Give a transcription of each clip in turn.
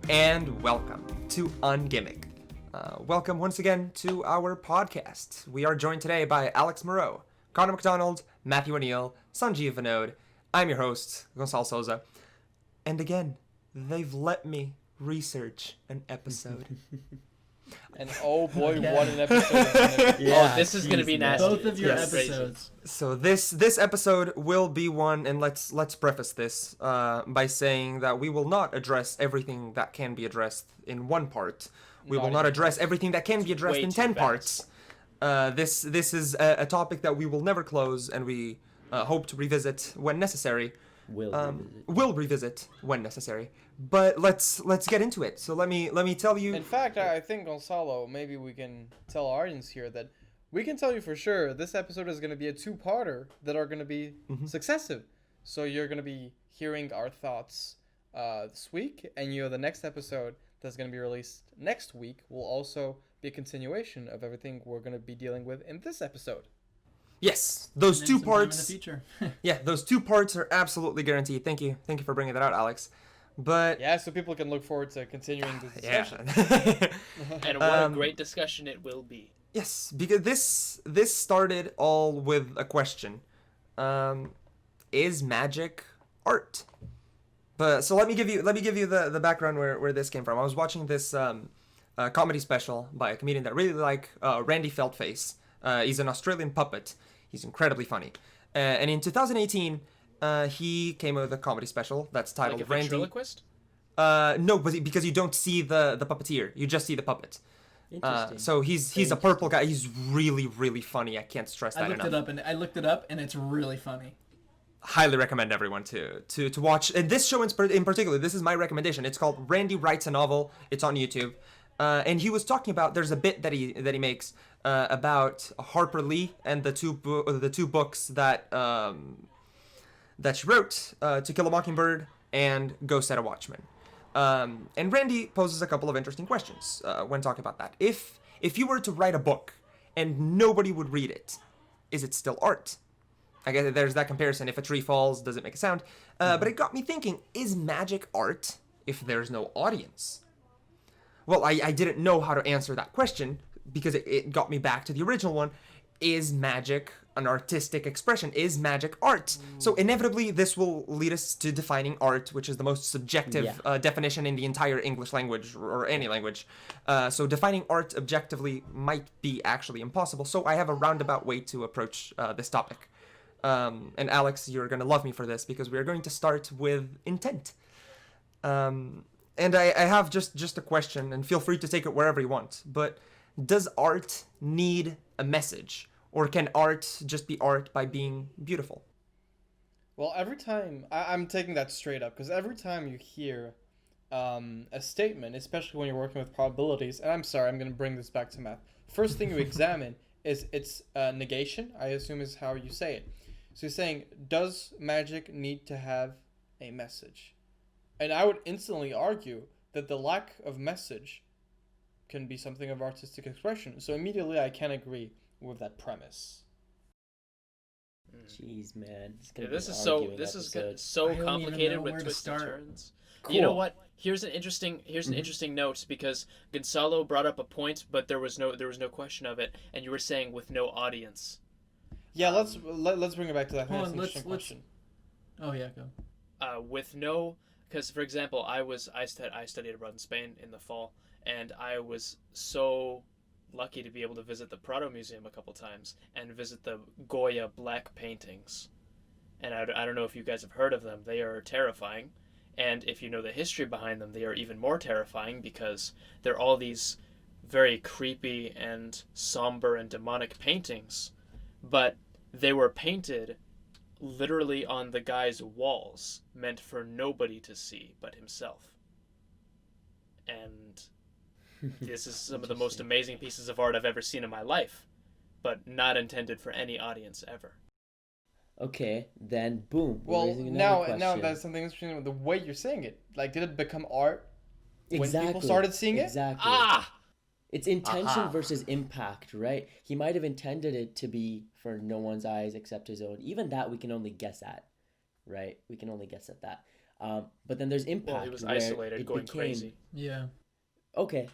and welcome to Ungimmick. Welcome once again to our podcast. We are joined today by Alex Moreau, Connor McDonald, Matthew O'Neill, Sanjeev Vinod. I'm your host, Gonçalo Souza. And again, they've let me research an episode. And oh boy, what an episode! This is gonna be nasty. Both of your episodes. So this episode will be one, and let's preface this by saying that we will not address everything that can be addressed in one part. We will not address everything that can be addressed in 10 parts. This is a topic that we will never close, and we hope to revisit when necessary. Will revisit when necessary. But let's get into it. So let me tell you. In fact, I think Gonçalo, maybe we can tell our audience here that we can tell you for sure this episode is going to be a two-parter that are going to be successive. So you're going to be hearing our thoughts this week, and the next episode that's going to be released next week will also be a continuation of everything we're going to be dealing with in this episode. Yes, those two parts. In the future. Yeah, those 2 parts are absolutely guaranteed. Thank you for bringing that out, Alex. But yeah, so people can look forward to continuing this discussion. Yeah. And what a great discussion it will be. Yes, because this started all with a question: is magic art? But so let me give you the background where this came from. I was watching this comedy special by a comedian that I really like, Randy Feltface. He's an Australian puppet. He's incredibly funny. And in 2018, he came with a comedy special that's titled Like a Randy. ventriloquist? No, because you don't see the puppeteer. You just see the puppet. Interesting. So he's a purple guy. He's really, really funny. I can't stress that enough. I looked it up, and it's really funny. Highly recommend everyone to watch. And this show in particular, this is my recommendation. It's called Randy Writes a Novel. It's on YouTube. And he was talking about, there's a bit that he makes about Harper Lee and the two books that she wrote, To Kill a Mockingbird and Go Set a Watchman. And Randy poses a couple of interesting questions when talking about that. If you were to write a book and nobody would read it, is it still art? I guess there's that comparison. If a tree falls, does it make a sound? But it got me thinking, is magic art if there's no audience? Well, I didn't know how to answer that question because it got me back to the original one. Is magic an artistic expression? Is magic art? So inevitably, this will lead us to defining art, which is the most subjective definition in the entire English language or any language. So defining art objectively might be actually impossible. So I have a roundabout way to approach this topic. And Alex, you're going to love me for this because we're going to start with intent. And I have just a question, and feel free to take it wherever you want. But does art need a message? Or can art just be art by being beautiful? Well, every time, I'm taking that straight up, because every time you hear a statement, especially when you're working with probabilities, and I'm sorry, I'm going to bring this back to math. First thing you examine is its negation, I assume is how you say it. So you're saying, does magic need to have a message? And I would instantly argue that the lack of message can be something of artistic expression. So immediately I can agree with that premise. Jeez, man. This is so complicated with twists and turns. Cool. You know what? Here's an interesting note, because Gonçalo brought up a point, but there was no question of it, and you were saying with no audience. Yeah, let's bring it back to that. That's an interesting question. Oh yeah, go. With no, because for example, I studied abroad in Spain in the fall, and I was so lucky to be able to visit the Prado Museum a couple times and visit the Goya black paintings. And I don't know if you guys have heard of them. They are terrifying. And if you know the history behind them, they are even more terrifying because they're all these very creepy and somber and demonic paintings. But they were painted literally on the guy's walls, meant for nobody to see but himself. And this is some of the most amazing pieces of art I've ever seen in my life, but not intended for any audience ever. Okay, then boom. Well, now that's something interesting with the way you're saying it. Like, did it become art when people started seeing it? Exactly. It's intention versus impact, right? He might have intended it to be for no one's eyes except his own. Even that we can only guess at, right? We can only guess at that. But then there's impact. Well, he was where isolated, it going became, crazy. Yeah. Okay.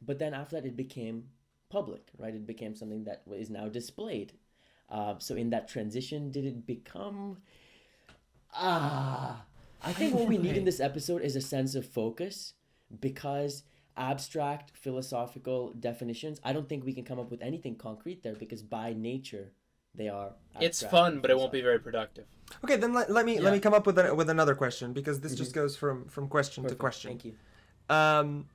But then after that, it became public, right? It became something that is now displayed. So in that transition, did it become... I think what we need in this episode is a sense of focus, because abstract philosophical definitions, I don't think we can come up with anything concrete there, because by nature they are abstract. It's fun, but it won't be very productive. Okay, then let me come up with another question, because this just goes from question Perfect. to question. Thank you.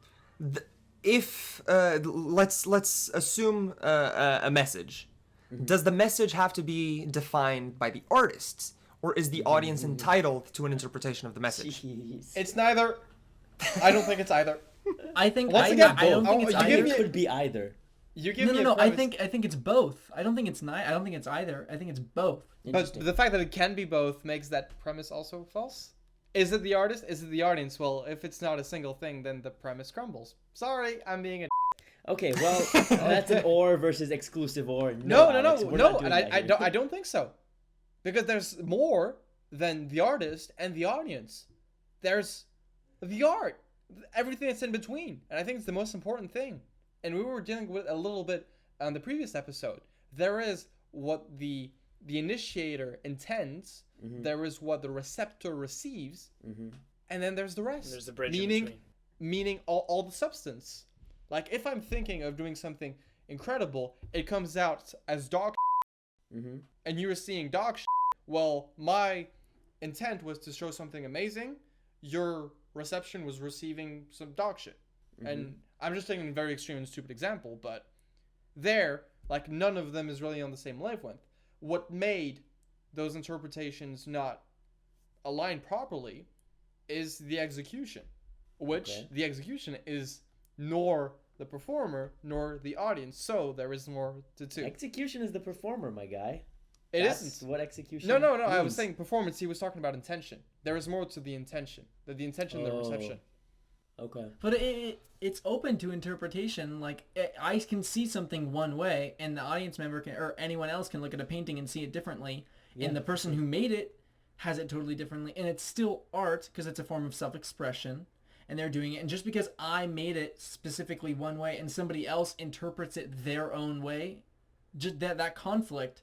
If let's assume a message, does the message have to be defined by the artists, or is the audience entitled to an interpretation of the message? Jeez. It's neither. I don't think it's either. I think Once I, again, I don't both. think it's You I give either. think me- it could be either. You give me a No. I premise, think it's both. I don't think it's I don't think it's either. I think it's both. but Interesting. the fact that it can be both makes that premise also false. Is it the artist? Is it the audience? Well, if it's not a single thing, then the premise crumbles. Sorry, I'm being a. Okay, well, that's an or versus exclusive or. No, Alex, we're not no, doing and that here. I don't think so, because there's more than the artist and the audience. There's the art, everything that's in between, and I think it's the most important thing. And we were dealing with a little bit on the previous episode. There is what the initiator intends. There is what the receptor receives, and then there's the rest. There's the bridge in meaning, between. meaning all the substance. Like if I'm thinking of doing something incredible, it comes out as dog, and you were seeing dog. Well, my intent was to show something amazing. Your reception was receiving some dog shit. And I'm just taking a very extreme and stupid example, but there, like, none of them is really on the same wavelength. What made those interpretations not align properly is the execution, which the execution is nor the performer nor the audience, so there is more to do. Execution is the performer, my guy. That's isn't what execution No, I was means. saying performance. He was talking about intention. There is more to the intention. The intention and the reception. Okay. But it's open to interpretation. Like, I can see something one way, and the audience member can, or anyone else can look at a painting and see it differently. Yeah. And the person who made it has it totally differently. And it's still art because it's a form of self-expression, and they're doing it. And just because I made it specifically one way and somebody else interprets it their own way, just that conflict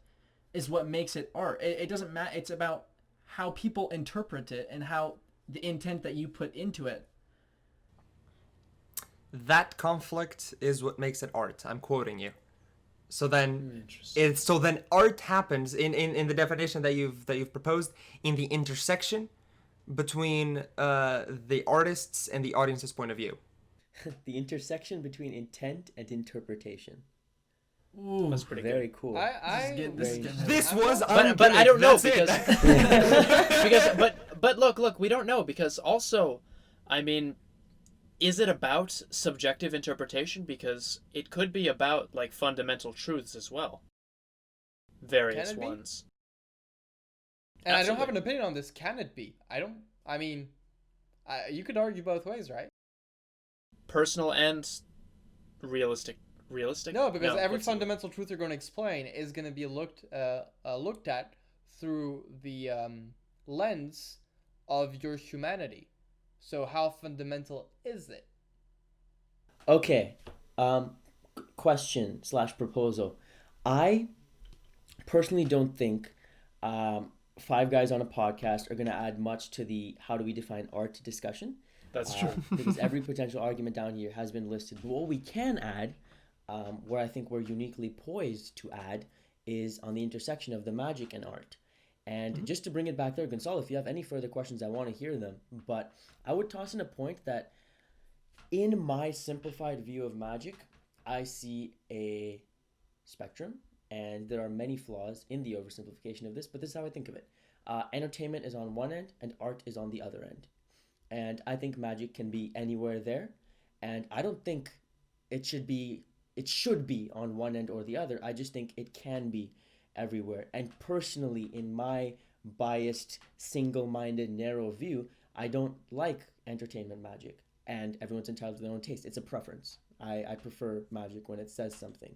is what makes it art. It doesn't matter. It's about how people interpret it and how the intent that you put into it. That conflict is what makes it art. I'm quoting you. So then, art happens in the definition that you've proposed, in the intersection between the artist's and the audience's point of view. The intersection between intent and interpretation. Ooh, That's pretty Very good. cool. This was But I don't know That's it. because but look, we don't know, because also, I mean, is it about subjective interpretation? Because it could be about, like, fundamental truths as well. Various Can it be? ones. And I don't have Absolutely. an opinion on this. Can it be? I mean, you could argue both ways, right? Personal and realistic. No, because every what's the word? fundamental truth you're going to explain is going to be looked at through the lens of your humanity. So how fundamental is it? Okay. Question / proposal. I personally don't think five guys on a podcast are going to add much to the how do we define art discussion. That's true. Because every potential argument down here has been listed. But what we can add, where I think we're uniquely poised to add, is on the intersection of the magic and art. And just to bring it back there, Gonzalo, if you have any further questions, I want to hear them. But I would toss in a point that in my simplified view of magic, I see a spectrum, and there are many flaws in the oversimplification of this, but this is how I think of it. Entertainment is on one end, and art is on the other end. And I think magic can be anywhere there, and I don't think it should be on one end or the other. I just think it can be everywhere. And personally, in my biased, single-minded, narrow view, I don't like entertainment magic, and everyone's entitled to their own taste. It's a preference. I prefer magic when it says something.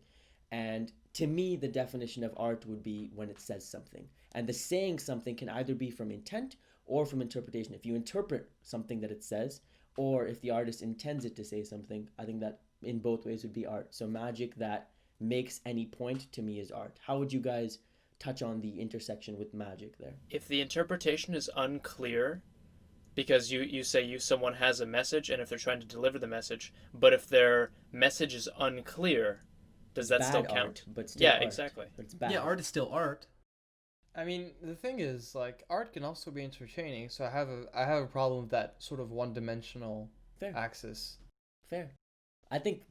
And to me, the definition of art would be when it says something. And the saying something can either be from intent or from interpretation. If you interpret something that it says, or if the artist intends it to say something, I think that in both ways would be art. So magic that makes any point to me is art. How would you guys touch on the intersection with magic there? If the interpretation is unclear, because you say someone has a message, and if they're trying to deliver the message, but if their message is unclear, does that Bad still count? art, but still Yeah, art. exactly. But it's bad. Yeah, art is still art. I mean, the thing is, like, art can also be entertaining, so I have a problem with that sort of one-dimensional Fair. axis. Fair. I think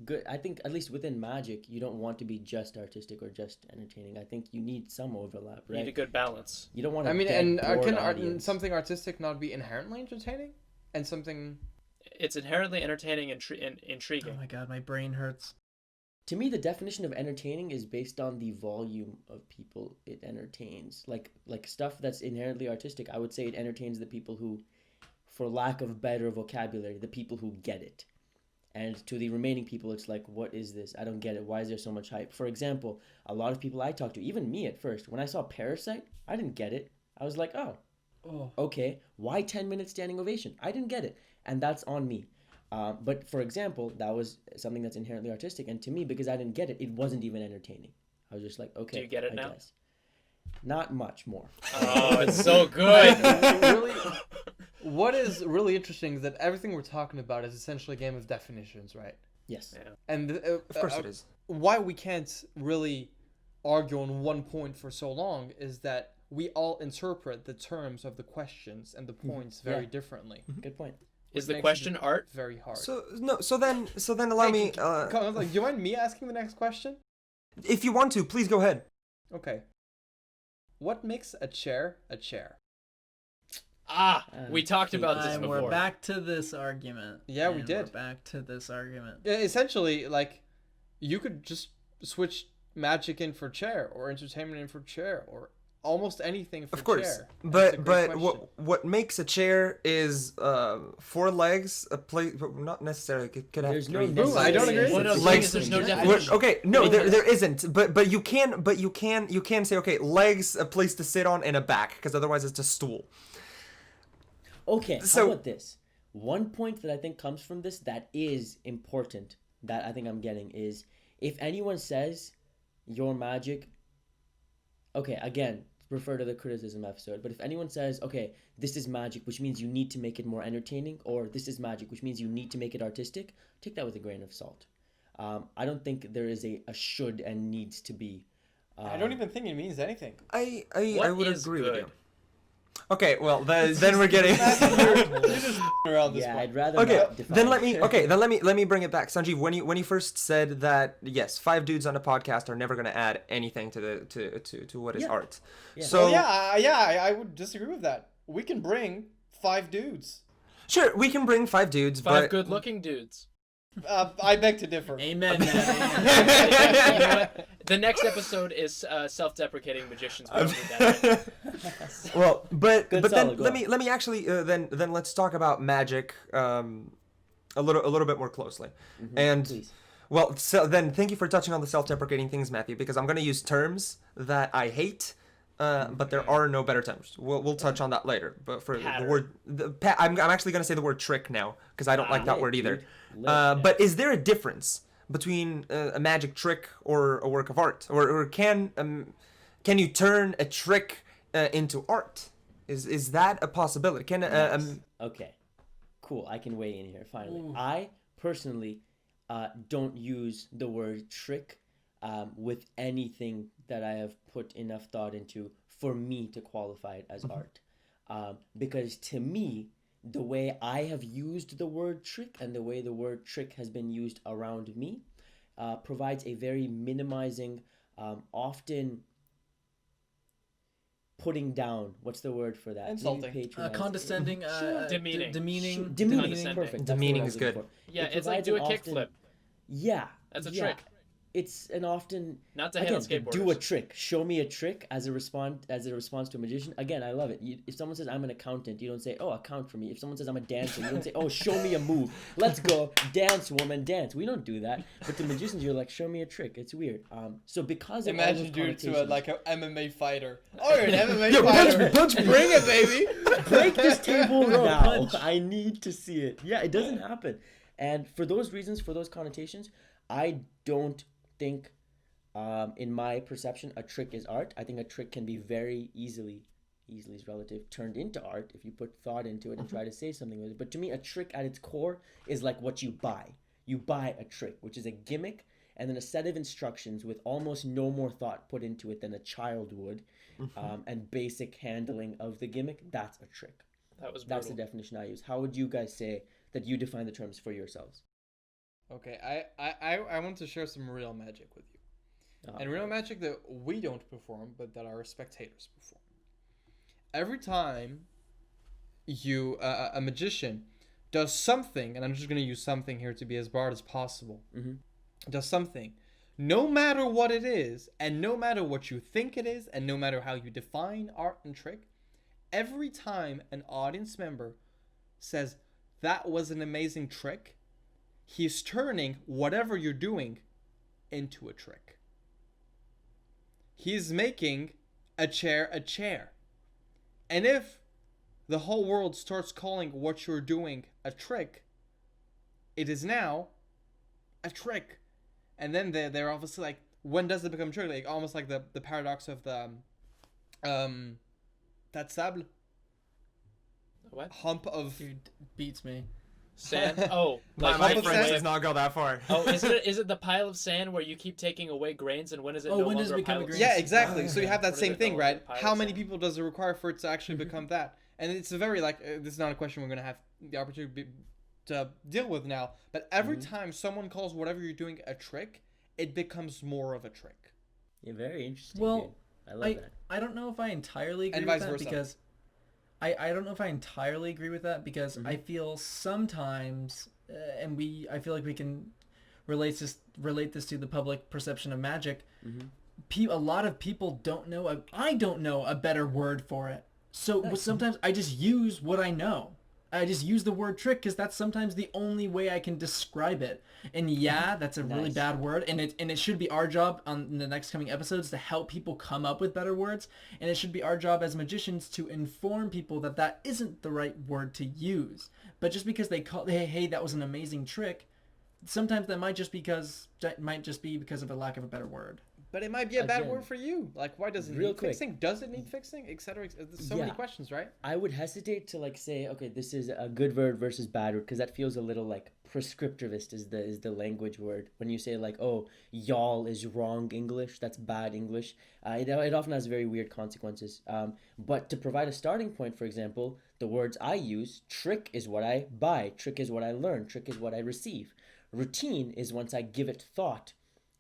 at least within magic, you don't want to be just artistic or just entertaining. I think you need some overlap, You need a right? good balance. You don't want to. I mean, dead, and bored can audience. something artistic not be inherently entertaining? And something... It's inherently entertaining and Oh intriguing. my god, my brain hurts. To me, the definition of entertaining is based on the volume of people it entertains. Like stuff that's inherently artistic, I would say it entertains the people who, for lack of better vocabulary, the people who get it. And to the remaining people, it's like, what is this? I don't get it. Why is there so much hype? For example, a lot of people I talk to, even me at first, when I saw Parasite, I didn't get it. I was like, oh, Oh. okay, why 10-minute standing ovation? I didn't get it. And that's on me. But for example, that was something that's inherently artistic. And to me, because I didn't get it, it wasn't even entertaining. I was just like, okay, Do you get it I now? guess. Not much more. Oh, it's so good. Really, what is really interesting is that everything we're talking about is essentially a game of definitions, right? Yes. Yeah. And Of course it is. why we can't really argue on one point for so long is that we all interpret the terms of the questions and the points very Yeah. differently. Good point. Is which the makes question it art? very hard? So then allow me. Come on, like, do you mind me asking the next question? If you want to, please go ahead. Okay. What makes a chair a chair? We talked about this And before. we're back to this argument. Yeah, we And did. We're back to this argument. Essentially, like, you could just switch magic in for chair or entertainment in for chair or almost anything for Of course, chair. That's a but great but question. what makes a chair is 4 legs, a plate, not necessarily. It could have There's no 3. Boom, I don't agree. What I'm saying Legs- is there's no Yeah. definition. Okay, no, there isn't. But you can say, okay, legs, a place to sit on, and a back, because otherwise it's a stool. Okay, So- how about this? One point that I think comes from this that is important, that I think I'm getting, is if anyone says your magic, okay, again, refer to the criticism episode, but if anyone says, okay, this is magic, which means you need to make it more entertaining, or this is magic, which means you need to make it artistic, take that with a grain of salt. I don't think there is a should and needs to be. I don't even think it means anything. I What would is agree with good? you. Okay, well then we're getting. You're just around this Yeah, one. I'd rather Okay, not define then it. let me bring it back, Sanjeev. When you first said that, yes, 5 dudes on a podcast are never going to add anything to the to what is Yeah. art. Yeah. So Well, I would disagree with that. We can bring 5 dudes. sure, we can bring 5 dudes, 5 but good-looking dudes. I beg to differ. Amen, man. Amen. You know what? The next episode is self-deprecating magicians. We don't need that. well, but Good then solid, go let me actually then let's talk about magic a little bit more closely. And Please. well, so then thank you for touching on the self-deprecating things, Matthew, because I'm going to use terms that I hate. But there are no better terms. We'll touch on that later. But for Pattern. I'm actually going to say the word trick now because I don't like that Lit, word either. dude. Lit. But is there a difference between a magic trick or a work of art, or can you turn a trick into art? Is that a possibility? Can Yes. Okay, cool. I can weigh in here finally. I personally don't use the word trick with anything that I have put enough thought into for me to qualify it as art. Because to me, the way I have used the word trick and the way the word trick has been used around me provides a very minimizing, often putting down. What's the word for that? Maybe Insulting. patronizing. Condescending, Demeaning. demeaning, Demeaning, Condescending. perfect. That's the Demeaning word I is was looking good. for. Yeah, It it's like provides do a an often- kickflip. Yeah. That's a yeah. trick. it's an often Not to hate on again do a skateboarders. trick. Show me a trick as a response to a magician. Again, I love it. If someone says I'm an accountant, you don't say, oh, account for me. If someone says I'm a dancer, you don't say, oh, show me a move. Let's go dance, woman, dance. We don't do that. But the magicians, you're like, show me a trick. It's weird. So because of all Imagine those doing to connotations- like an MMA fighter. Oh, you're an MMA fighter. punch me. Bring it, baby. break this table now. punch. I need to see it. Yeah, it doesn't happen. And for those reasons, for those connotations, I don't think, in my perception, a trick is art. I think a trick can be very easily is relative, turned into art if you put thought into it and try to say something with it. But to me, a trick at its core is like what you buy. You buy a trick, which is a gimmick and then a set of instructions with almost no more thought put into it than a child would, and basic handling of the gimmick. That's a trick. That was That's the brutal. definition I use. How would you guys say that you define the terms for yourselves? Okay, I want to share some real magic with you. And real magic that we don't perform, but that our spectators perform. Every time you a magician does something, and I'm just going to use something here to be as broad as possible, does something, no matter what it is, and no matter what you think it is, and no matter how you define art and trick, every time an audience member says, that was an amazing trick, he's turning whatever you're doing into a trick. He's making a chair a chair. And if the whole world starts calling what you're doing a trick, it is now a trick. And then they're obviously like, when does it become a trick? Like almost like the paradox of the that sable What? hump of Dude, beats me. Sand? Oh, My like hump my of French sand? does not go that far. Oh, is it the pile of sand where you keep taking away grains, and when is it Oh, no when longer does it a become pile a of grain? sand? yeah, exactly. So you have that What is same it thing, called? right? Pile How of many sand? people does it require for it to actually become that? And it's a very like this is not a question we're gonna have the opportunity to deal with now. But every time someone calls whatever you're doing a trick, it becomes more of a trick. Yeah, very interesting. Well, dude. I love that. I don't know if I entirely agree And with vice that versa. because I don't know if I entirely agree with that because I feel sometimes and I feel like we can relate this to the public perception of magic. A lot of people don't know I don't know a better word for it. So sometimes I just use what I know. I just use the word trick because that's sometimes the only way I can describe it. And yeah, that's a really Nice. bad word. And it should be our job in the next coming episodes to help people come up with better words. And it should be our job as magicians to inform people that that isn't the right word to use. But just because they call, hey, that was an amazing trick, sometimes that might just be because of a lack of a better word. But it might be a bad Again, word for you. Like, why does it real need quick. fixing? Does it need fixing? Etc. There's so many Yeah. questions, right? I would hesitate to like say, okay, this is a good word versus bad word because that feels a little like prescriptivist is the language word. When you say like, oh, y'all is wrong English, that's bad English. It often has very weird consequences. But to provide a starting point, for example, the words I use, trick is what I buy, trick is what I learn, trick is what I receive. Routine is once I give it thought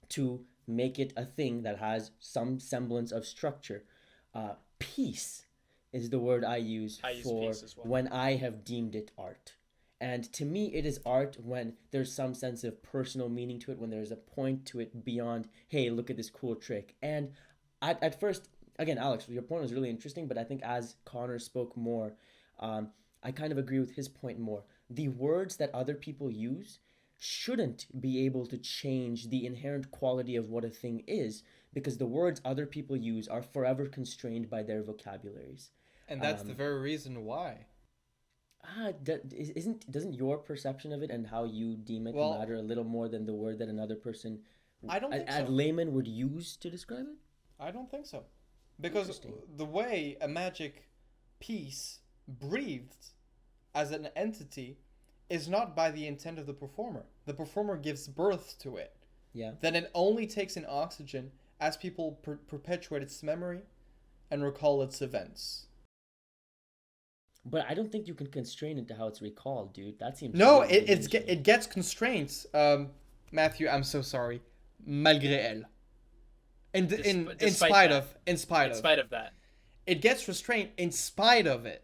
to make it a thing that has some semblance of structure. Peace is the word I use I use for peace as well. when I have deemed it art. And to me, it is art when there's some sense of personal meaning to it, when there's a point to it beyond, hey, look at this cool trick. And at first, again, Alex, your point was really interesting, but I think as Connor spoke more, I kind of agree with his point more. The words that other people use shouldn't be able to change the inherent quality of what a thing is because the words other people use are forever constrained by their vocabularies. And that's the very reason why. Doesn't your perception of it and how you deem it Well, matter a little more than the word that another person I don't think a so. layman would use to describe it? I don't think so. Because Interesting. the way a magic piece breathed as an entity is not by the intent of the performer. The performer gives birth to it. Yeah. Then it only takes in oxygen as people perpetuate its memory and recall its events. But I don't think you can constrain it to how it's recalled, dude. That seems No, really diminishing. it gets constraints. Matthew, I'm so sorry. Malgré elle. In spite of. In spite of that. It gets restrained in spite of it.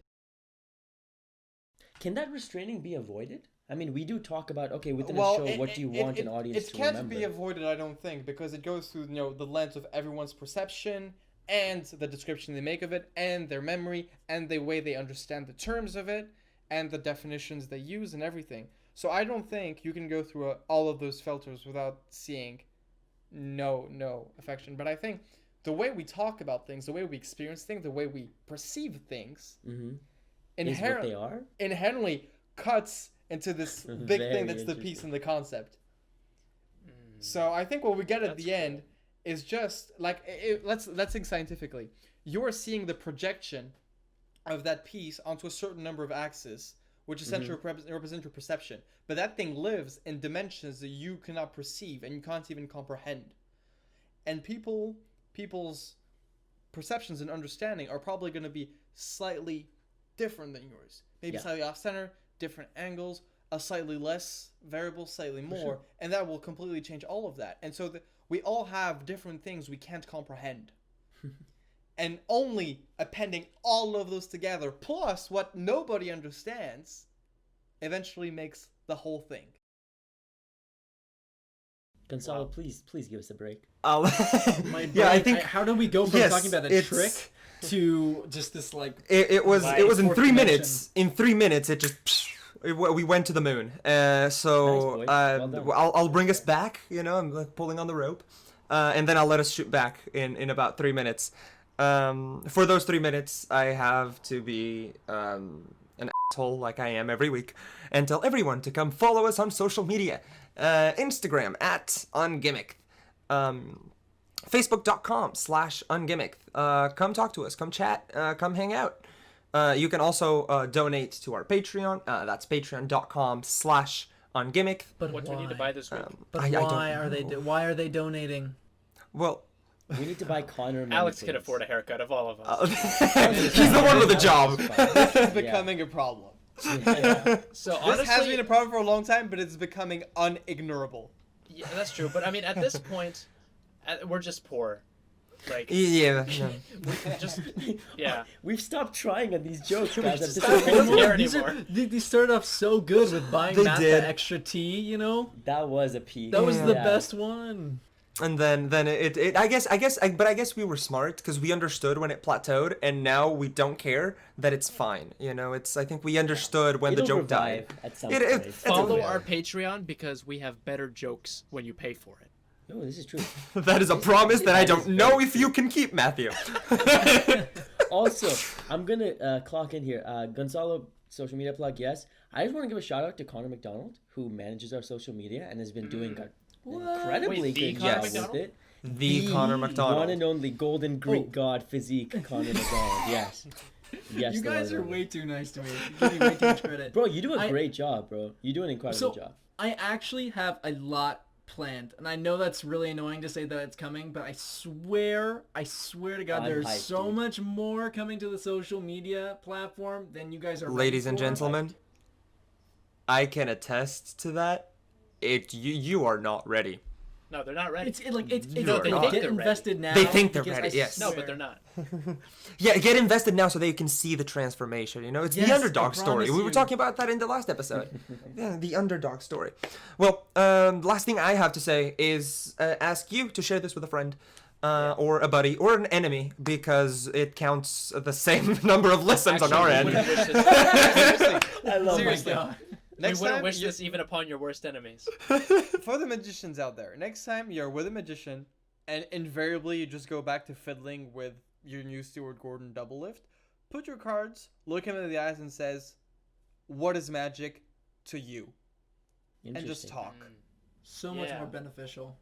Can that restraining be avoided? I mean, we do talk about, okay, within Well, a show, what do you want an audience it to can't remember? be avoided, I don't think, because it goes through the lens of everyone's perception and the description they make of it and their memory and the way they understand the terms of it and the definitions they use and everything. So I don't think you can go through all of those filters without seeing no affection. But I think the way we talk about things, the way we experience things, the way we perceive things, Mm-hmm. Is what they are? inherently cuts into this big Very thing that's the piece interesting. in the concept. So I think what we get at That's the end is just like let's think scientifically. You're seeing the projection of that piece onto a certain number of axes, which essentially represent your perception. But that thing lives in dimensions that you cannot perceive and you can't even comprehend. And people's perceptions and understanding are probably going to be slightly different than yours. Maybe Yeah. slightly off center, different angles, a slightly less variable, slightly more, and that will completely change all of that. And so we all have different things we can't comprehend. And only appending all of those together, plus what nobody understands, eventually makes the whole thing. Gonzalo, Wow. please give us a break. My yeah, I brain- think how do we go from yes, talking about a it's- trick to just this like it was in fourth 3 dimension. minutes. In 3 minutes, it just we went to the moon. So Nice, boys. Well done. I'll bring us back. You know, I'm like pulling on the rope, and then I'll let us shoot back in about 3 minutes. For those 3 minutes, I have to be an asshole like I am every week, and tell everyone to come follow us on social media, Instagram @ungimmicked. Facebook.com/ungimmicked. Come talk to us. Come chat. Come hang out. You can also donate to our Patreon. That's patreon.com/ungimmicked. But What do why? we need to buy this group? But I don't why are they know. why are they donating? Well, We need to buy Connor. Alex can afford a haircut of all of us. he's the one with the job. This is becoming a problem. So This honestly, has been a problem for a long time, but it's becoming unignorable. yeah, that's true. But I mean, at this point, we're just poor. Like, Yeah. we just, yeah. We've stopped trying on these jokes, guys. just At stopped this doing point. care These anymore. these started off so good with buying They Matt did. the extra tea, you know? That was a piece. That was the Yeah. best one. And then I guess we were smart because we understood when it plateaued, and now we don't care that it's fine. You know, I think we understood when It'll the joke revive died. at some It- point. it's Follow okay. our Patreon because we have better jokes when you pay for it. No, this is true. That is a promise that I That is don't know very if you can keep, Matthew. Also, I'm gonna clock in here. Gonzalo, social media plug, yes. I just want to give a shout out to Connor McDonald, who manages our social media and has been doing an incredibly Wait, the good Connor job McDonald? with it. The Connor one McDonald. and only golden Greek Oh. god physique, Connor McDonald. Yes. Yes. You the guys one are and way only. too nice to me. You give me way too much credit. Bro, you do a I- great job, bro. You do an incredible So job. I actually have a lot planned, and I know that's really annoying to say that it's coming, but I swear to God, I'm there's hyped, so dude. much more coming to the social media platform than you guys are. ready Ladies and for. gentlemen, I can attest to that. You are not ready. No, they're not ready. It's You are they not. get They're ready. invested now. They think they're because ready, I yes. no, swear- but they're not. Yeah, get invested now so that you can see the transformation. You know, it's Yes, the I underdog story. promise We were you. talking about that in the last episode. Yeah, the underdog story. Well, last thing I have to say is ask you to share this with a friend. Or a buddy, or an enemy, because it counts the same number of listens on our we end. wouldn't wish this, I love Seriously. my god. we Next wouldn't time, wish this even upon your worst enemies. for the magicians out there, next time you're with a magician, and invariably you just go back to fiddling with your new Stuart Gordon double lift, put your cards, look him in the eyes, and says, "What is magic to you?" And just Interesting. talk. so much Yeah. more beneficial.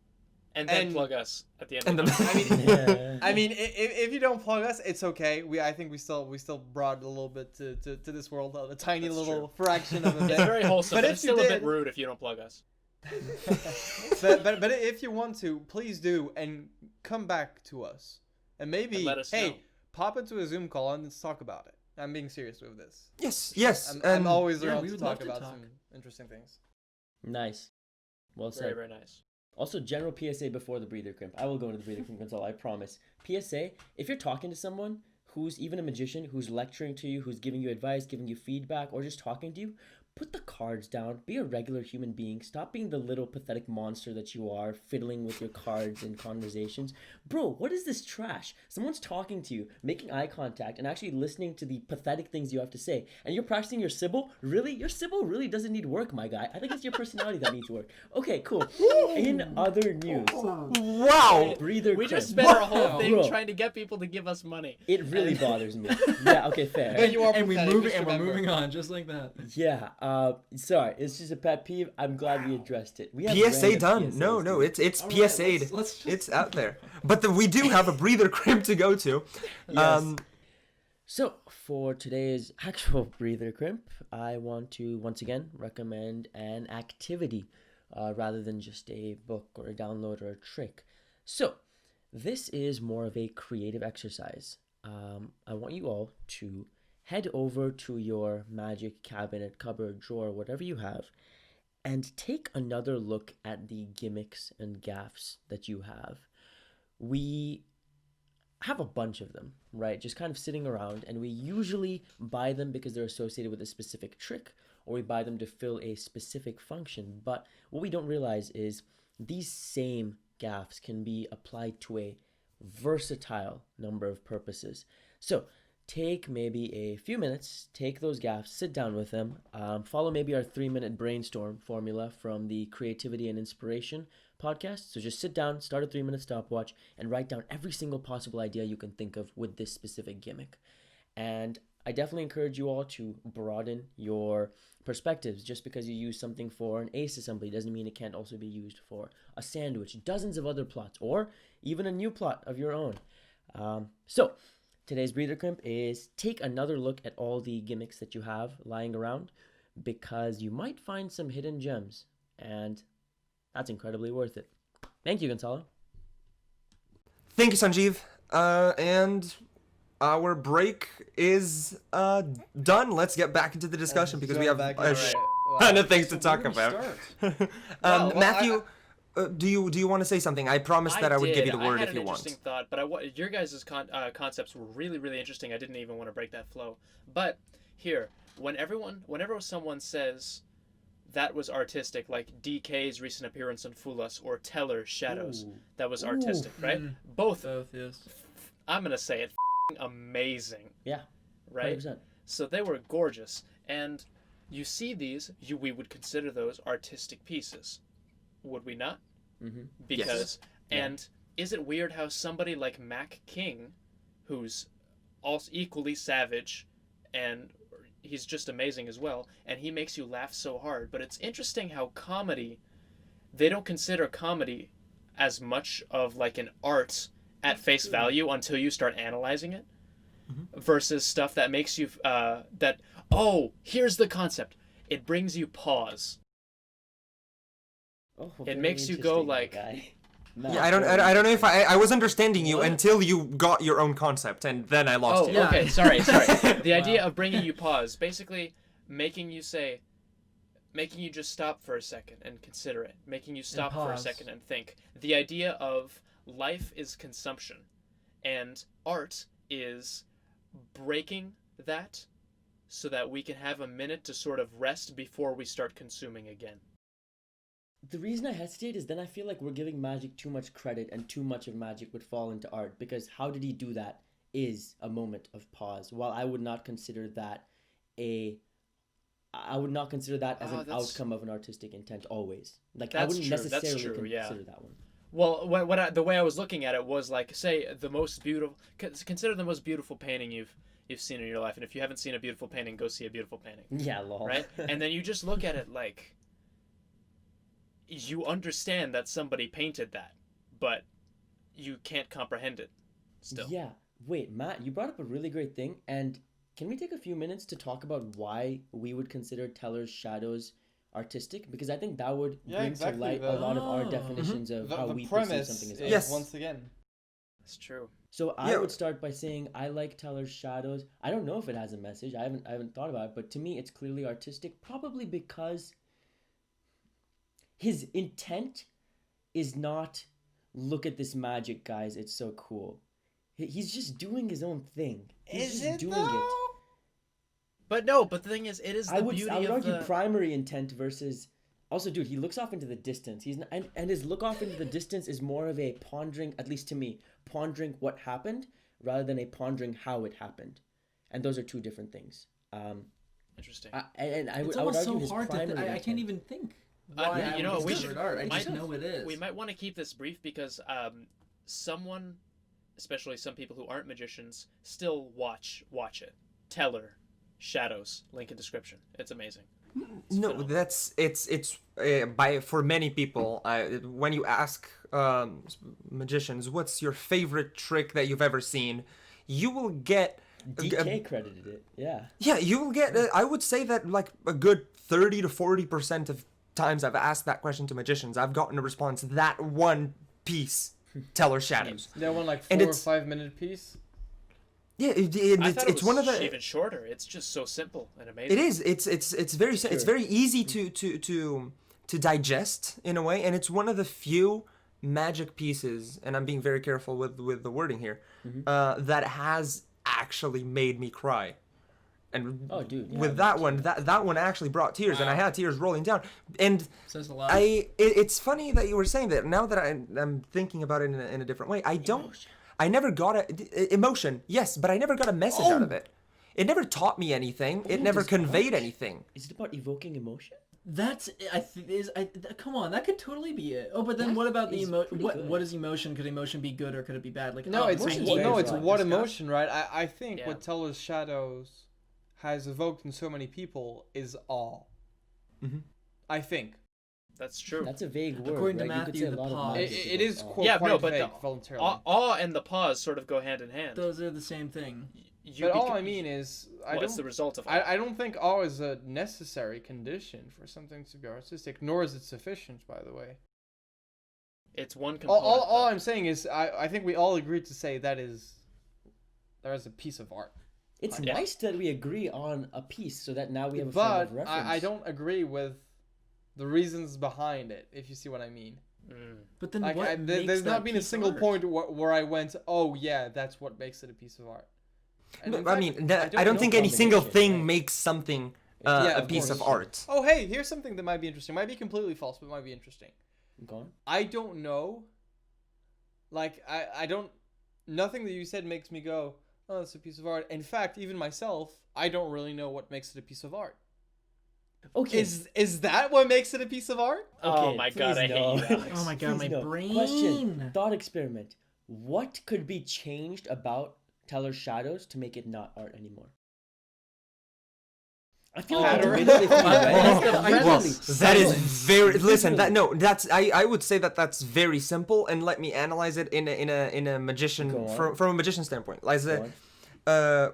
And then And- plug us at the end And of the then- I mean, Yeah. I mean, if you don't plug us, it's okay. I think we still brought a little bit to this world, a tiny That's little fraction of a bit. It's very wholesome, But but if it's you still a did- bit rude if you don't plug us. but if you want to, please do and come back to us. And maybe, And let us hey, know. pop into a Zoom call and let's talk about it. I'm being serious with this. Yes, I'm and always yeah, around we to would talk love to about talk. some interesting things. Nice. Well Very, said. very nice. Also, general PSA before the breather crimp. I will go into the breather crimp, Gonzalo, I promise. PSA, if you're talking to someone who's even a magician, who's lecturing to you, who's giving you advice, giving you feedback, or just talking to you, put the cards down, be a regular human being, stop being the little pathetic monster that you are, fiddling with your cards in conversations. Bro, what is this trash? Someone's talking to you, making eye contact, and actually listening to the pathetic things you have to say, and you're practicing your Sybil? Really? Your Sybil really doesn't need work, my guy. I think it's your personality that needs work. Okay, cool. In other news, Wow. breather We crimp. just spent our whole thing Bro. trying to get people to give us money. It really bothers me. Yeah, okay, fair. But you are And pathetic, we're just remember. moving on just like that. Yeah, sorry, it's just a pet peeve. I'm glad we addressed it. We have PSA random done. PSAs, No, no, dude. it's All right, PSA'd. let's just- It's out there. But we do have a breather crimp to go to. Yes. So, for today's actual breather crimp, I want to once again recommend an activity rather than just a book or a download or a trick. So, this is more of a creative exercise. I want you all to head over to your magic cabinet, cupboard, drawer, whatever you have, and take another look at the gimmicks and gaffs that you have. We have a bunch of them, right? Just kind of sitting around, and we usually buy them because they're associated with a specific trick, or we buy them to fill a specific function. But what we don't realize is these same gaffs can be applied to a versatile number of purposes. So take maybe a few minutes, take those gaffs, sit down with them, follow maybe our 3-minute brainstorm formula from the Creativity and Inspiration podcast. So just sit down, start a 3-minute stopwatch, and write down every single possible idea you can think of with this specific gimmick. And I definitely encourage you all to broaden your perspectives. Just because you use something for an ace assembly doesn't mean it can't also be used for a sandwich, dozens of other plots, or even a new plot of your own. So today's breather crimp is take another look at all the gimmicks that you have lying around, because you might find some hidden gems, and that's incredibly worth it. Thank you, Gonzalo. Thank you, Sanjeev. And our break is done. Let's get back into the discussion because we have Back a in. ton of things to talk Where do we about. start? Well, Matthew, do you want to say something? I promised that I would give you the word I had if you an want. interesting thought, but your guys' concepts were really, really interesting. I didn't even want to break that flow. But here, whenever someone says that was artistic, like DK's recent appearance on Fool Us or Teller's Shadows, Ooh. that was artistic, right? Both, Both, yes. I'm gonna say it, amazing, Yeah, right? 100%. So they were gorgeous, and you see these, we would consider those artistic pieces, would we not? Mm-hmm. Because Yeah. and is it weird how somebody like Mac King, who's also equally savage, and he's just amazing as well, and he makes you laugh so hard, but it's interesting how comedy, they don't consider comedy as much of like an art at face value until you start analyzing it, versus stuff that makes you here's the concept, it brings you pause. Oh, It very makes you go interesting, like- guy. Yeah, I don't know if I was understanding you What? until you got your own concept, and then I lost Oh, you. yeah. okay. Sorry. The Wow. idea of bringing you pause, basically making you just stop for a second and consider it, making you stop for a pause. second and think. The idea of life is consumption, and art is breaking that so that we can have a minute to sort of rest before we start consuming again. The reason I hesitate is then I feel like we're giving magic too much credit, and too much of magic would fall into art, because how did he do that is a moment of pause. While I would not consider that as an that's- outcome of an artistic intent always. Like I That's wouldn't true, that's necessarily true, yeah. consider that one. Well, the way I was looking at it was like, say the most beautiful. Consider the most beautiful painting you've seen in your life, and if you haven't seen a beautiful painting, go see a beautiful painting, Yeah, lol. right? And then you just look at it like, you understand that somebody painted that, but you can't comprehend it still. Yeah. Wait, Matt, you brought up a really great thing, and can we take a few minutes to talk about why we would consider Teller's Shadows artistic? Because I think that would Yeah, bring exactly, to light the- a lot of our Oh. definitions of how The we perceive premise something as is art. Yes. once again. That's true. So I Yeah. would start by saying I like Teller's Shadows. I don't know if it has a message. I haven't thought about it, but to me it's clearly artistic, probably because his intent is not look at this magic, guys, it's so cool. He's just doing his own thing. He's Is just it doing though? But no, but the thing is, it is the I would beauty argue of the... primary intent versus. Also, dude, he looks off into the distance. And his look off into the distance is more of a pondering, at least to me, pondering what happened rather than a pondering how it happened, and those are two different things. Interesting. I It's would almost argue so his hard primary I intent. can't even think. You I know, would we consider should- it art. I might- just know it is. We might want to keep this brief because someone, especially some people who aren't magicians, still watch it. Teller, Shadows, link in description. It's amazing. No, it's by for many people. When you ask magicians, what's your favorite trick that you've ever seen, you will get DK credited it. Yeah. yeah, you will get. I would say that like a good 30 to 40% of times I've asked that question to magicians, I've gotten a response that one piece, Teller Shadows. That one like And 4 or it's- 5 minute piece. Yeah, I thought it it's was one of the. even shorter. It's just so simple and amazing. It is. It's very easy to digest in a way, and it's one of the few magic pieces, and I'm being very careful with the wording here, that has actually made me cry. And Oh, dude. Yeah, with that one, that one actually brought tears, and I had tears rolling down. And Says a lot. it's funny that you were saying that. Now that I'm thinking about it in a different way, I never got emotion, yes, but I never got a message out of it. It never taught me anything. It never conveyed anything. Is it about evoking emotion? That's come on, that could totally be it. Oh, but then what about the is emotion? pretty good. What is emotion? Could emotion be good or could it be bad? Like No, it's emotion's what, very no, it's broad. what Discuss. emotion, right? I think Yeah. what Teller's Shadows has evoked in so many people is awe. Mhm. I think That's true. That's a vague word. According to right? You could Matthew, say a the lot of pause. magic it is evokes awe. quite, Yeah, quite no, but vague the- voluntarily. Awe and the pause sort of go hand in hand. Those are the same thing. You But all beca- I mean is, well, it's the result of I don't think awe is a necessary condition for something to be artistic, nor is it sufficient, by the way. It's one component. All though. I'm saying is, I think we all agreed to say there is a piece of art. It's Yeah. nice that we agree on a piece so that now we have a frame But of reference. I don't agree with the reasons behind it, if you see what I mean. But then Like, what makes there's that not been a piece of single art? point where I went, oh yeah, that's what makes it a piece of art. And No, in I fact, mean, I don't know think any single combination, thing right? makes something Yeah, a of piece of course. art. Oh hey, here's something that might be interesting. Might be completely false, but might be interesting. Go on. I don't know. Like I don't. Nothing that you said makes me go, oh, it's a piece of art. In fact, even myself, I don't really know what makes it a piece of art. Okay. Is that what makes it a piece of art? Oh Okay, my please god, I hate no. you, Alex. Oh my god, Please my no. brain. Question. Thought experiment. What could be changed about Teller's Shadows to make it not art anymore? I feel like Pattern. it's a bit of a theme, right? That's the I'm presence. Well, really that is silent. very listen. That Literally. no, that's I would say that that's very simple, and let me analyze it in a magician Go on. from a magician standpoint. Like Go on.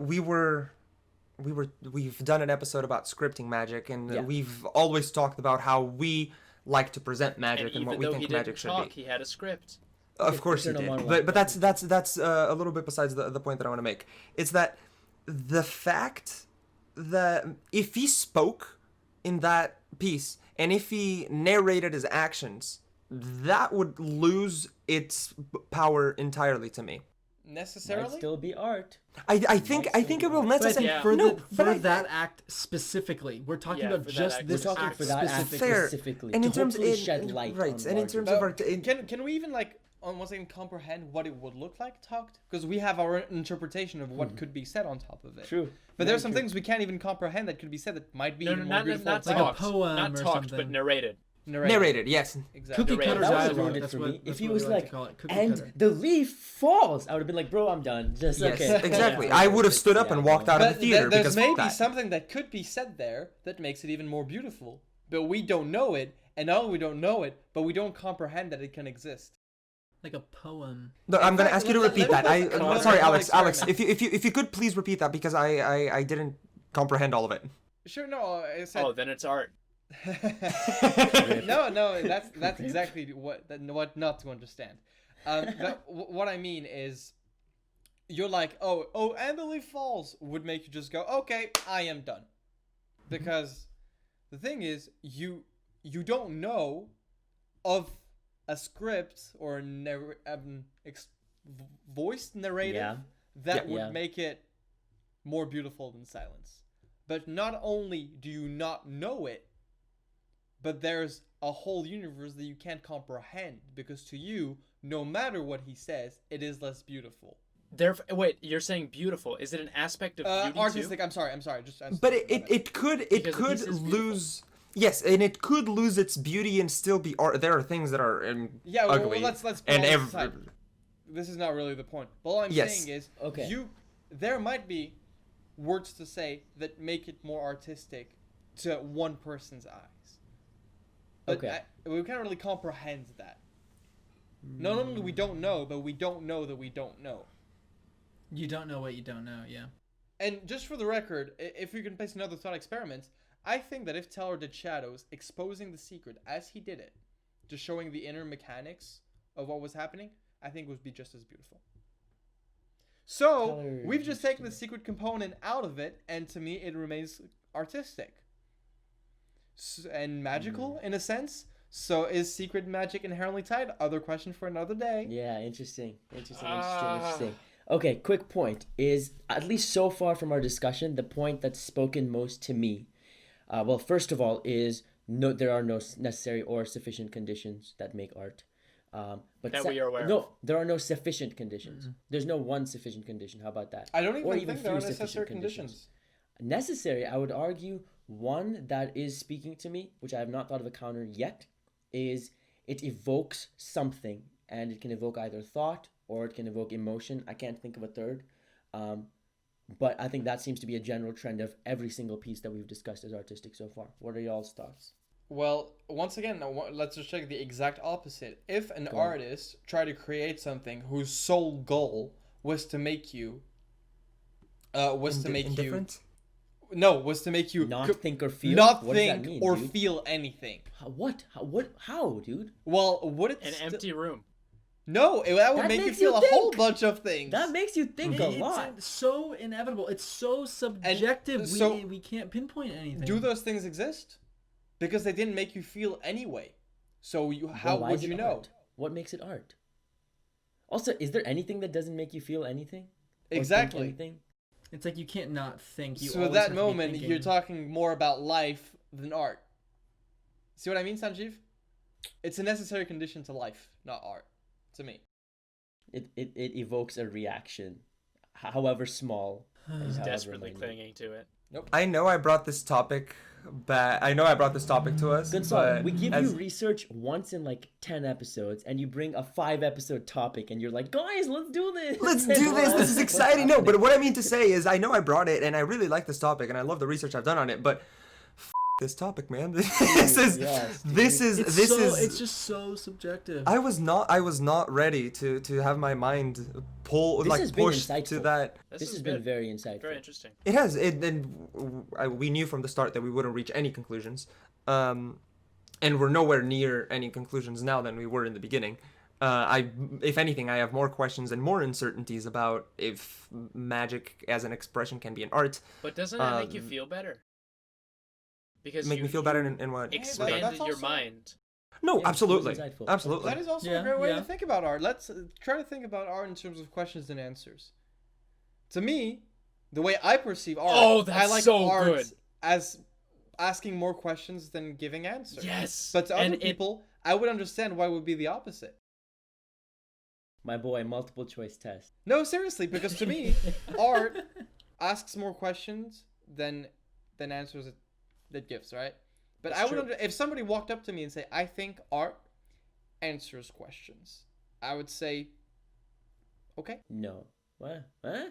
we've done an episode about scripting magic, and Yeah. we've always talked about how we like to present magic and, And what even we though think he didn't magic should talk, be. he had a script. Of course he internal did, monologue. but that's a little bit besides the point that I want to make. It's that the fact that if he spoke in that piece and if he narrated his actions, that would lose its power entirely to me. Might Necessarily? still be art. I think it will But necessarily Yeah. for, no, the, but for I- that act specifically, we're talking Yeah, about for that just act this We're talking act for that act specifically. Fair. specifically. And to in terms hopefully in- shed light right, on and in terms larger- of art, Can we even like on one second comprehend what it would look like talked? Because we have our interpretation of what could be said on top of it. True. But Very there's some true. things we can't even comprehend that could be said that might be No, even no, more not beautiful. not Like a talked, poem not or talked, but something. narrated. narrated, yes. Exactly. Cookie cutter That was dialogue. eroded That's for what, me. that's If he what was we like like, to call it. Cookie and cutter. the leaf falls, I would have been like, bro, I'm done. Just Yes, okay. exactly. Yeah. I would have stood up Yeah, and go walked on. out of the But theater there's because maybe that. something that could be said there that makes it even more beautiful. But we don't know it, and not only we don't know it, but we don't comprehend that it can exist. Like a poem. No, I'm gonna fact, ask you to let- repeat let that. me put another Sorry, thought Alex. Alex, experiment. if you could please repeat that because I didn't comprehend all of it. Sure, no, I said Oh, then it's art. no, that's exactly what not to understand. But what I mean is, you're like, oh, and the leaf falls would make you just go, okay, I am done, because the thing is, you don't know of a script or voiced narrative Yeah. that Yeah. would Yeah. make it more beautiful than silence. But not only do you not know it, but there's a whole universe that you can't comprehend, because to you, no matter what he says, it is less beautiful. Wait, you're saying beautiful? Is it an aspect of beauty Artistic. too? I'm sorry. Just. But it could Because the piece is lose. Yes, and it could lose its beauty and still be art. There are things that are Yeah. Well, ugly. let's put and all this every. aside. This is not really the point. But all I'm Yes. saying is, Okay. there might be words to say that make it more artistic to one person's eyes. But Okay. we can't really comprehend that. Not only we don't know, but we don't know that we don't know. You don't know what you don't know. Yeah. And just for the record, if we can place another thought experiment, I think that if Teller did Shadows, exposing the secret as he did it, just showing the inner mechanics of what was happening, I think would be just as beautiful. So, Teller we've just taken the interesting. secret component out of it, and to me, it remains artistic. And magical, in a sense. So, is secret magic inherently tied? Other question for another day. Yeah, interesting. Okay, quick point is, at least so far from our discussion, the point that's spoken most to me. Well, first of all, is no, there are no necessary or sufficient conditions that make art. But That we are aware no, of. there are no sufficient conditions. There's no one sufficient condition. How about that? I don't Or even think there are few necessary sufficient conditions. Necessary, I would argue, one that is speaking to me, which I have not thought of a counter yet, is it evokes something, and it can evoke either thought or it can evoke emotion. I can't think of a third. But I think that seems to be a general trend of every single piece that we've discussed as artistic so far. What are y'all's thoughts? Well, once again, let's just check the exact opposite. If an Go on. artist tried to create something whose sole goal was to make you, Indifferent? was to make you Not think or feel? not What does that think mean, or dude? feel anything. How, dude? Well, would it? An empty room. No, that would That make you makes feel you a whole think. bunch of things. That makes you think a It's lot. so inevitable. It's so subjective. so- we can't pinpoint anything. Do those things exist? Because they didn't make you feel anyway. So how Well, why would is it you know? art? What makes it art? Also, is there anything that doesn't make you feel anything? Or think Exactly. anything? It's like you can't not think. You So at always that have to be moment, thinking. you're talking more about life than art. See what I mean, Sanjeev? It's a necessary condition to life, not art, to me. It evokes a reaction, however small. and however Desperately minute. clinging to it. I know I brought this topic back. I know I brought this topic to us. Good song. but We give as- you research once in like 10 episodes, and you bring a 5-episode topic, and you're like, guys, let's do this. Let's do this. This is exciting. No, but what I mean to say is, I know I brought it, and I really like this topic, and I love the research I've done on it. But this topic, man. This is yes, dude. It's just so subjective. I was not ready to have my mind This has been pushed to insightful. that. This This is has been good. very insightful. Very interesting. It has. We knew from the start that we wouldn't reach any conclusions, and we're nowhere near any conclusions now than we were in the beginning. If anything, I have more questions and more uncertainties about if magic as an expression can be an art. But doesn't that make you feel better? Because Make me feel better in what? expanded That's your also- mind. No, Yeah, it was absolutely, insightful. absolutely. That is also Yeah, a great way yeah. to think about art. Let's try to think about art in terms of questions and answers. To me, the way I perceive art, Oh, I that's like so art good. as asking more questions than giving answers. Yes. But to other And people, I would understand why it would be the opposite. My boy, multiple choice test. No, seriously, because to me, art asks more questions than answers it gives, right? But That's I would true. if somebody walked up to me and say, "I think art answers questions," I would say, "Okay." No. What? Huh?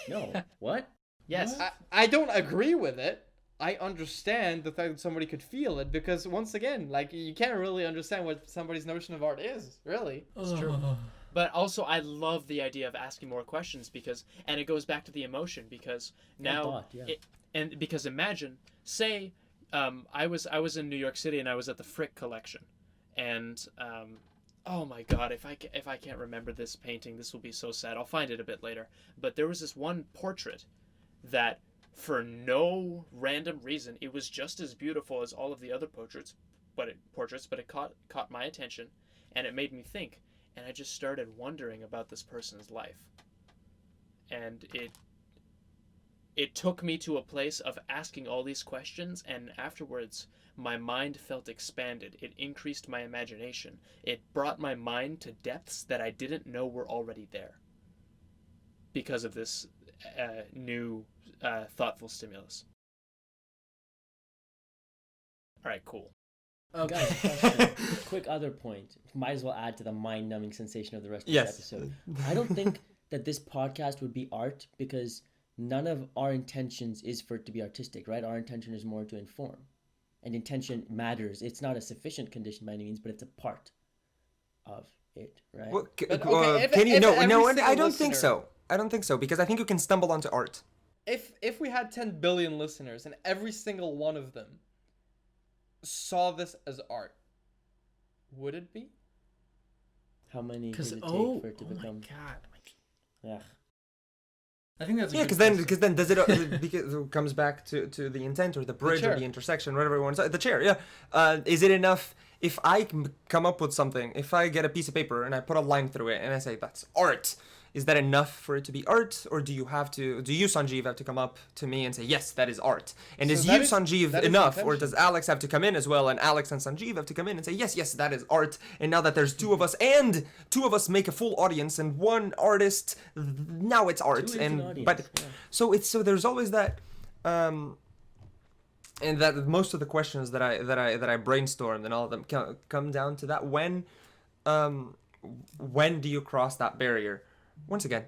No. What? Yes. I don't agree with it. I understand the fact that somebody could feel it because once again, like you can't really understand what somebody's notion of art is, really. It's true. But also, I love the idea of asking more questions and it goes back to the emotion because now, thought, yeah. and because imagine, say, I was in New York City and I was at the Frick collection, and oh my God, if I can't remember this painting, this will be so sad. I'll find it a bit later. But there was this one portrait that, for no random reason, it was just as beautiful as all of the other portraits, but it caught my attention, and it made me think. And I just started wondering about this person's life. And it took me to a place of asking all these questions, and afterwards my mind felt expanded. It increased my imagination. It brought my mind to depths that I didn't know were already there because of this new thoughtful stimulus. All right, cool. Okay. Guys, question. Quick other point. Might as well add to the mind-numbing sensation of the rest of Yes. the episode. I don't think that this podcast would be art because none of our intentions is for it to be artistic, right? Our intention is more to inform. And intention matters. It's not a sufficient condition by any means, but it's a part of it, right? Well, But, okay, if- can you? if No, every no, single I don't think listener- so. I don't think so because I think you can stumble onto art. If we had 10 billion listeners and every single one of them saw this as art, would it be? How many Because does it take oh for it to my become... god, Ugh. I think that's a Yeah, good because then does it because it comes back to the intent or the bridge or chair. the intersection, whatever you want to say. The chair, yeah. Is it enough if I come up with something? If I get a piece of paper and I put a line through it and I say that's art, is that enough for it to be art, or do you, Sanjeev, have to come up to me and say yes, that is art? And So is that you, is- Sanjeev, that is enough, or intention. does Alex have to come in as well? And Alex and Sanjeev have to come in and say yes, that is art. And now that there's two of us, and two of us make a full audience, and one artist, now it's art. Two is And an audience, but yeah. so there's always that. And that most of the questions that I brainstormed and all of them come down to that when do you cross that barrier? Once again,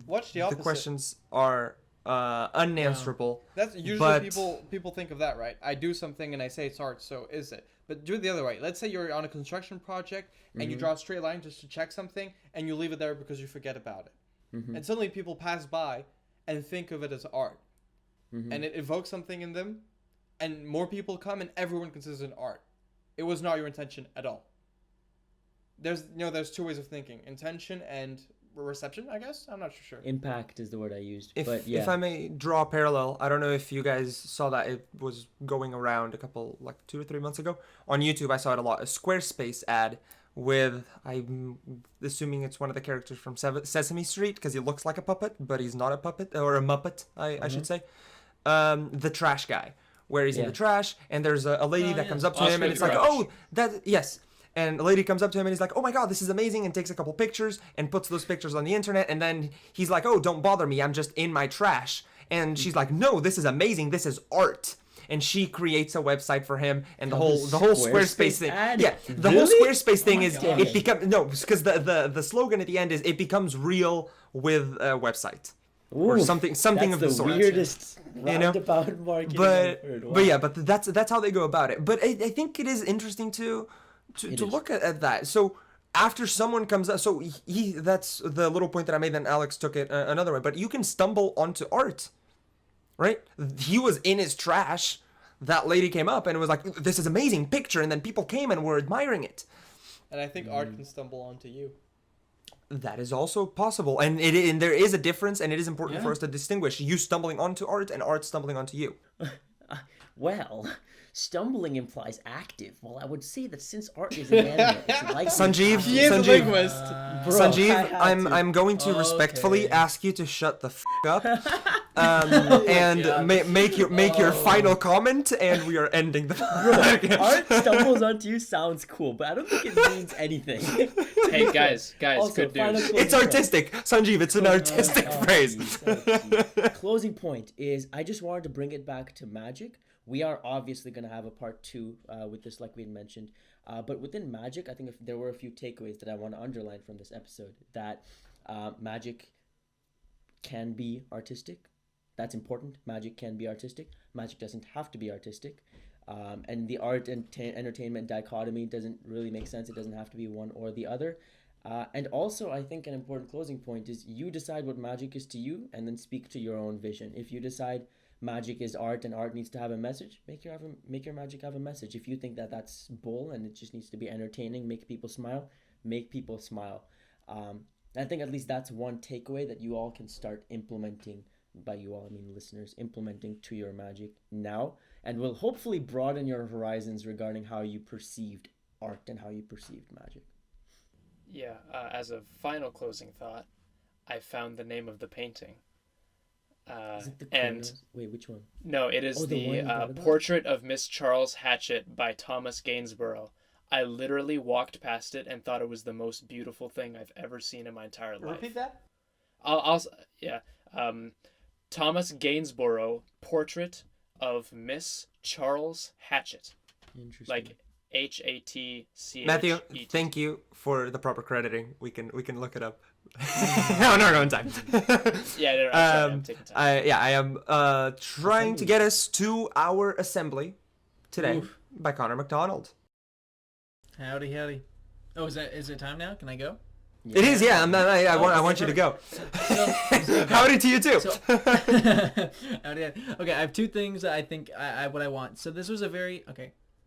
Watch the the opposite. questions are unanswerable. That's usually but- people think of that, right? I do something and I say it's art, so is it? But do it the other way. Let's say you're on a construction project and you draw a straight line just to check something, and you leave it there because you forget about it. And suddenly people pass by and think of it as art. And it evokes something in them, and more people come and everyone considers it art. It was not your intention at all. There's two ways of thinking: intention and reception, I guess. I'm not sure. Impact is the word I used. If but yeah. if I may draw a parallel, I don't know if you guys saw that. It was going around a couple, like 2 or 3 months ago on YouTube. I saw it a lot. A Squarespace ad with, I'm assuming it's one of the characters from Sesame Street because he looks like a puppet, but he's not a puppet or a muppet, I should say. The trash guy, where he's in the trash, and there's a lady that comes up to him, Oscar and it's like, the Grouch. oh, that yes. And a lady comes up to him and he's like, oh my god, this is amazing, and takes a couple pictures and puts those pictures on the internet, and then he's like, oh, don't bother me, I'm just in my trash. And she's like, no, this is amazing, this is art. And she creates a website for him, and the whole Squarespace thing. ad? Yeah, the Really? whole Squarespace thing is God. it becomes because the slogan at the end is it becomes real with a website. Or Ooh, something that's of the the sort. weirdest know? roundabout marketing But I've heard. Wow. but yeah, but that's how they go about it. But I think it is interesting to is. look at that. So after someone comes up, so he that's the little point that I made. Then Alex took it another way. But you can stumble onto art, right? He was in his trash. That lady came up and was like, "This is amazing picture," and then people came and were admiring it. And I think art can stumble onto you. That is also possible, and and there is a difference, and it is important Yeah. for us to distinguish you stumbling onto art and art stumbling onto you. Well, stumbling implies active. Well, I would say that since art is inanimate, it's likely Sanjeev, He is a Sanjeev. linguist. Bro, Sanjeev, I had to. I'm going to respectfully Okay. ask you to shut the up, and make your final comment, and we are ending the. Art stumbles onto you sounds cool, but I don't think it means anything. Hey guys, Also, good final news. closing It's point. artistic, Sanjeev. It's an artistic phrase. Geez. Closing point is I just wanted to bring it back to magic. We are obviously going to have a part 2 with this, like we had mentioned. But within magic, I think there were a few takeaways that I want to underline from this episode. That magic can be artistic. That's important. Magic can be artistic. Magic doesn't have to be artistic. And the art and entertainment dichotomy doesn't really make sense. It doesn't have to be one or the other. And also, I think an important closing point is you decide what magic is to you and then speak to your own vision. If you decide magic is art and art needs to have a message, make your magic have a message. If you think that that's bull and it just needs to be entertaining, make people smile, make people smile. I think at least that's one takeaway that you all can start implementing. By you all, I mean listeners, implementing to your magic now, and will hopefully broaden your horizons regarding how you perceived art and how you perceived magic. Yeah, as a final closing thought, I found the name of the painting. Is it the And Chronos? Wait, which one? no, it is Oh, the one you the thought about? Portrait of Miss Charles Hatchett by Thomas Gainsborough. I literally walked past it and thought it was the most beautiful thing I've ever seen in my entire life. Repeat that. Yeah. Thomas Gainsborough, Portrait of Miss Charles Hatchett, Interesting. like Hatchett. Matthew, thank you for the proper crediting. We can look it up. No, no time. Yeah, no, I'm sorry, I'm taking time. I am trying to get us to our assembly today Oof. by Connor McDonald. Howdy, howdy. Oh, is it time now? Can I go? It is, yeah. I want you to go. Howdy to you too. Howdy. Okay, I have two things that I think what I want. So this was a very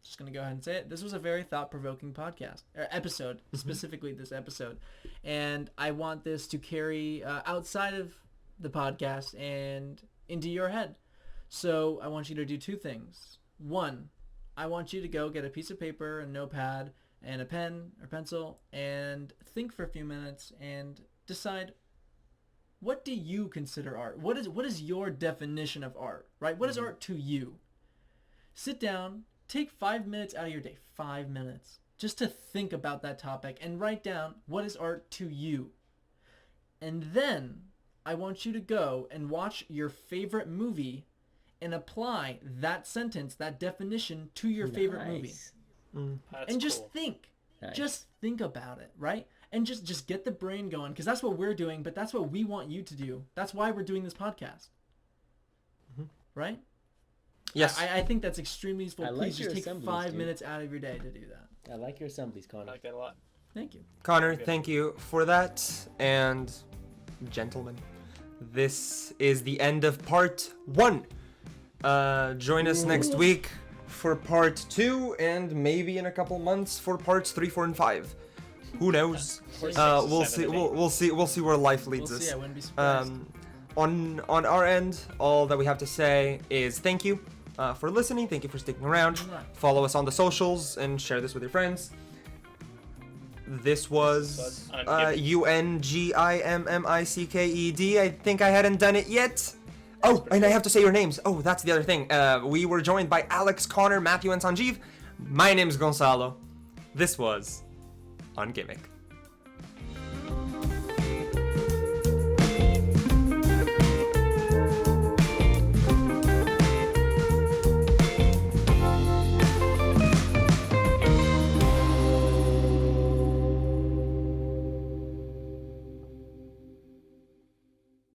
just gonna go ahead and say it. This was a very thought-provoking podcast or episode, specifically this episode, and I want this to carry outside of the podcast and into your head. So I want you to do two things. One, I want you to go get a piece of paper, a notepad, and a pen or pencil, and think for a few minutes and decide, what do you consider art? What is your definition of art, right? What is art to you? Sit down, take 5 minutes out of your day, 5 minutes, just to think about that topic and write down, what is art to you? And then I want you to go and watch your favorite movie and apply that sentence, that definition to your favorite movie. That's And just cool. think. Nice. Just think about it, right? And just get the brain going, because that's what we're doing, but that's what we want you to do. That's why we're doing this podcast. Right? Yes. I think that's extremely useful. I Please like just your take assemblies, 5 dude. minutes out of your day to do that. I like your assemblies, I Connor. like that a lot. Thank you. Connor, thank you for that. And gentlemen, this is the end of part 1. Join us next week for part 2, and maybe in a couple months for parts 3, 4, and 5. Who knows? We'll see. We'll see where life leads We'll us. see. I wouldn't be surprised. On our end, all that we have to say is thank you for listening. Thank you for sticking around. Follow us on the socials and share this with your friends. This was UNGIMMICKED. I think I hadn't done it yet. Oh, and I have to say your names. Oh, that's the other thing. We were joined by Alex, Connor, Matthew, and Sanjeev. My name's Gonzalo. This was On Gimmick.